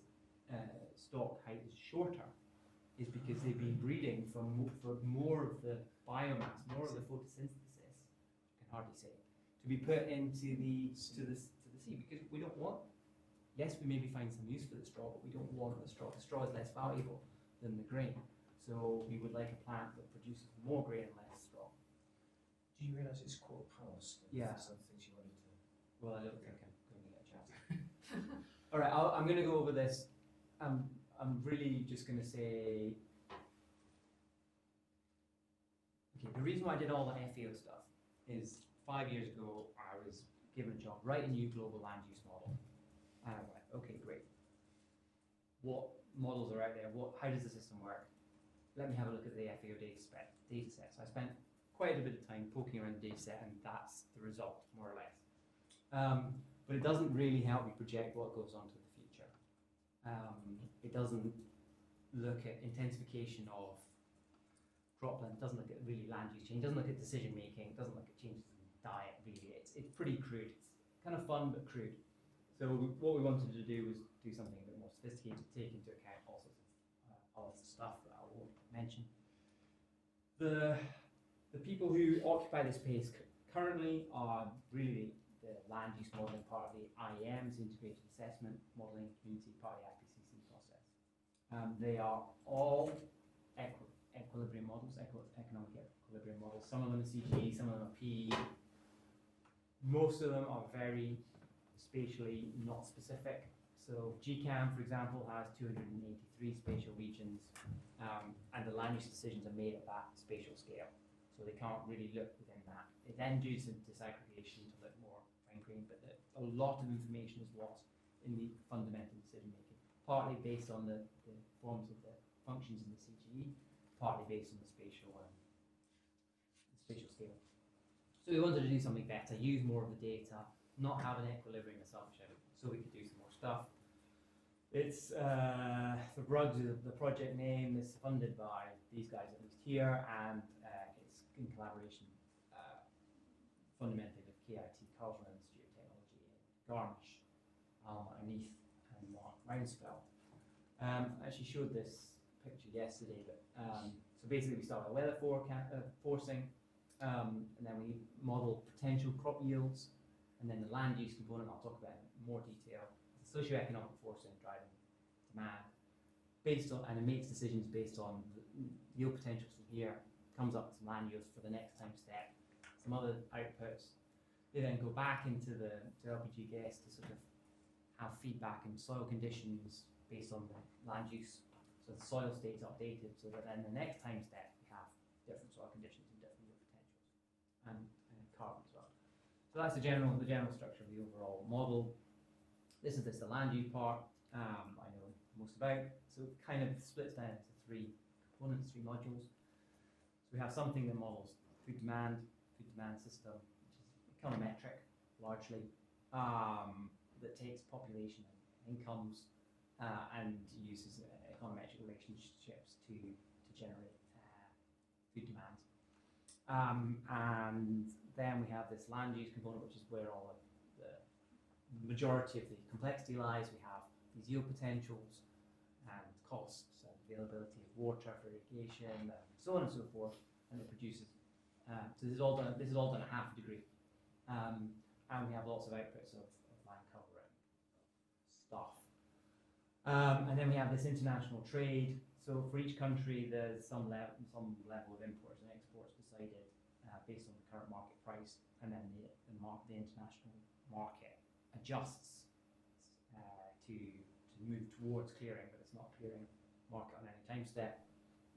stock height is shorter is because they've been breeding for more of the biomass, more of the photosynthesis, I can hardly say, to be put into the seed, because we don't want. Yes, we maybe find some use for the straw, but we don't want the straw. The straw is less valuable than the grain, so we would like a plant that produces more grain and less straw. do you realise it's quarter past? And Yeah. there's other things you wanted to. Well, I don't think I'm going to get a chance. All right, I'm going to go over this. I'm really just going to say, okay, the reason why I did all the FAO stuff is 5 years ago I was given a job, write a new global land use model. And I went, okay, great. What models are out there? How does the system work? Let me have a look at the FAO data set. So I spent quite a bit of time poking around the data set, and that's the result, more or less. But it doesn't really help me project what goes on to the future. It doesn't look at intensification of cropland, doesn't look at really land use change, doesn't look at decision making, doesn't look at changes in diet, really. It's pretty crude. It's kind of fun, but crude. So what we wanted to do was do something a bit more sophisticated, take into account all sorts of other stuff that I won't mention. The people who occupy this space currently are really the land use modelling part of the IEM's integrated assessment modelling community, part of the IPCC process. They are all equilibrium models, economic equilibrium models. Some of them are CGE, some of them are PE. Most of them are very spatially not specific. So GCAM, for example, has 283 spatial regions, and the land use decisions are made at that spatial scale. So they can't really look within that. They then do some disaggregation to look more fine-grained, but a lot of information is lost in the fundamental decision-making, partly based on the forms of the functions in the CGE, partly based on the spatial scale. So we wanted to do something better, use more of the data, not have an equilibrium assumption, so we could do some more stuff. It's the RUGS is the project name. It's funded by these guys at least here, and it's in collaboration fundamentally with KIT, Carlsruhe Institute of Technology in Garmisch, Anith and Mark Reinsfeld. I actually showed this picture yesterday, but so basically we start with weather forcing, and then we model potential crop yields, and then the land use component I'll talk about in more detail. The socioeconomic forcing driving demand, based on, and it makes decisions based on the yield potentials from here, comes up with some land use for the next time step, some other outputs. They then go back into the LPG gas to sort of have feedback in soil conditions based on the land use. So the soil state's updated, so that then the next time step we have different soil conditions and different yield potentials, and carbon as well. So that's the general structure of the overall model. This is the land use part. I know most about. So it kind of splits down into three components, three modules. So we have something that models food demand system, which is econometric largely, that takes population and incomes and uses econometric relationships to generate food demand. And then we have this land use component, which is where all of the majority of the complexity lies. We have these yield potentials and costs and availability of water for irrigation and so on and so forth, and it produces. So this is all done at half a degree, and we have lots of outputs of land cover and stuff. And then we have this international trade. So for each country, there's some level of imports and exports decided based on the current market price, and then the international market adjusts to move towards clearing, but it's not clearing market on any time step.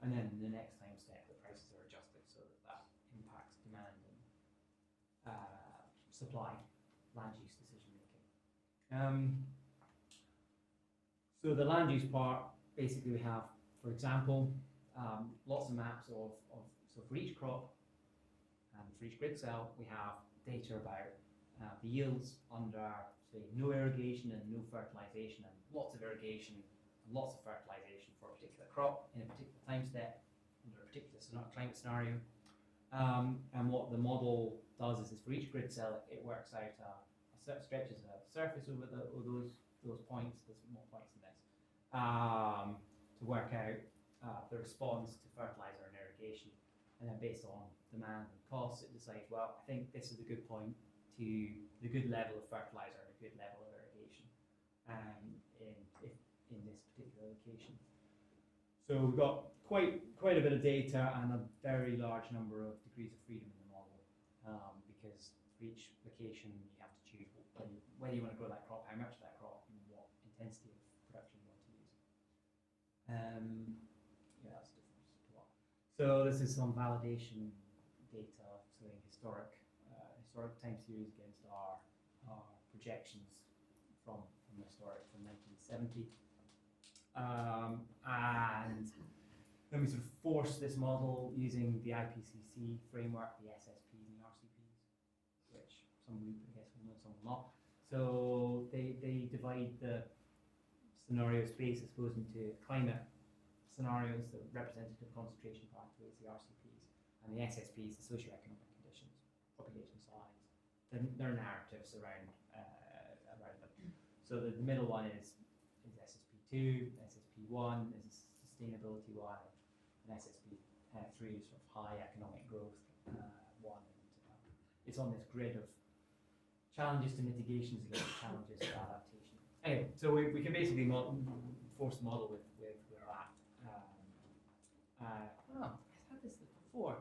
And then in the next time step, the prices are adjusted so that impacts demand and supply, land use decision making. So the land use part, basically we have, for example, lots of maps of so for each crop and for each grid cell, we have data about the yields under, say, no irrigation and no fertilization, and lots of irrigation and lots of fertilization for a particular crop in a particular time step under a particular climate scenario. And what the model does is for each grid cell, it works out stretches a surface over those points. There's more points in this to work out the response to fertilizer and irrigation, and then based on demand and costs, it decides, well, I think this is a good point to the good level of fertilizer and a good level of irrigation in this particular location. So we've got quite a bit of data and a very large number of degrees of freedom in the model, because for each location you have to choose whether you want to grow that crop, how much of that crop, and what intensity of production you want to use. Yeah, that's different to what. So this is some validation data, showing historic time series against our projections from 1970. And then we sort of force this model using the IPCC framework, the SSPs and the RCPs, which some I guess will know, some will not. So they divide the scenario space, I suppose, into climate scenarios, the representative concentration pathways, the RCPs, and the SSPs, the socioeconomic conditions, population size. Their narratives around them. So the middle one is SSP2, SSP1 is sustainability one, and SSP3 is sort of high economic growth one. And it's on this grid of challenges to mitigations against challenges to adaptation. Anyway, so we can basically force the model with that. I've had this before.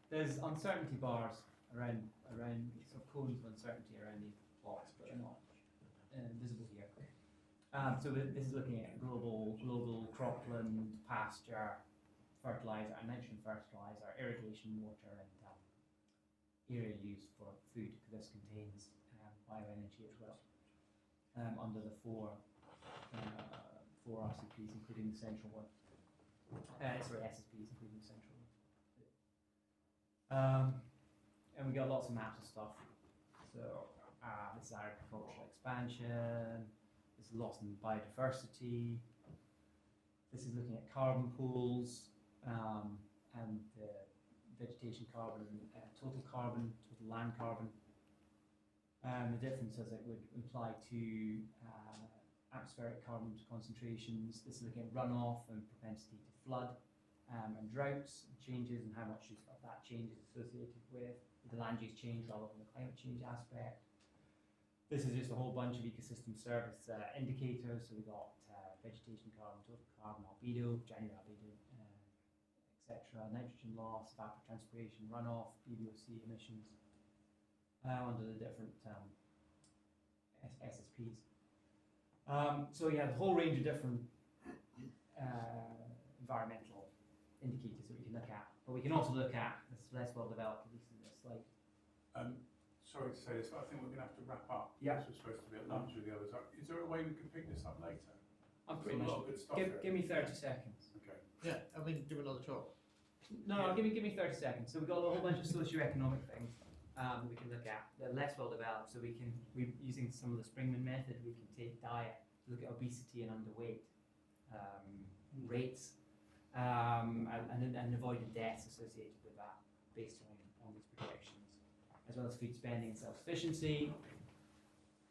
There's uncertainty bars around sort of cones of uncertainty around these plots, but they're not visible here. So this is looking at global cropland, pasture, fertilizer, nitrogen fertilizer, irrigation, water, and area used for food, because this contains bioenergy as well. Under the four RCPs, including the central one. SSPs, including the central one. And we got lots of maps of stuff. So this is agricultural expansion. This is loss in biodiversity. This is looking at carbon pools and vegetation carbon and total land carbon. The difference as it would apply to atmospheric carbon concentrations. This is looking at runoff and propensity to flood and droughts and changes, and how much of that change is associated with the land use change rather than the climate change aspect. This is just a whole bunch of ecosystem service indicators. So we've got vegetation carbon, total carbon, albedo, January albedo, etc. Nitrogen loss, evapotranspiration, runoff, BVOC emissions under the different SSPs. So yeah, the whole range of different environmental indicators that we can look at But we can also look at this less well developed, at least in this slide. Sorry to say this, but I think we're going to have to wrap up. Yeah. This was supposed to be at lunch with the others. Is there a way we can pick this up later? I'm There's pretty a much. lot of good stuff Give, here. give me 30 seconds. Okay. Yeah, I mean, do another talk. No, give me 30 seconds. So we've got a whole bunch of socioeconomic things we can look at. They're less well developed. So we using some of the Springman method, we can take diet to look at obesity and underweight rates and avoiding deaths associated with that based on these projections, as well as food spending and self-sufficiency.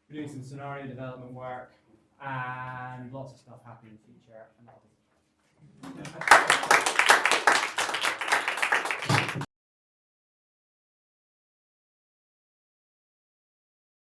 We're doing some scenario development work and lots of stuff happening in the future. And that'll be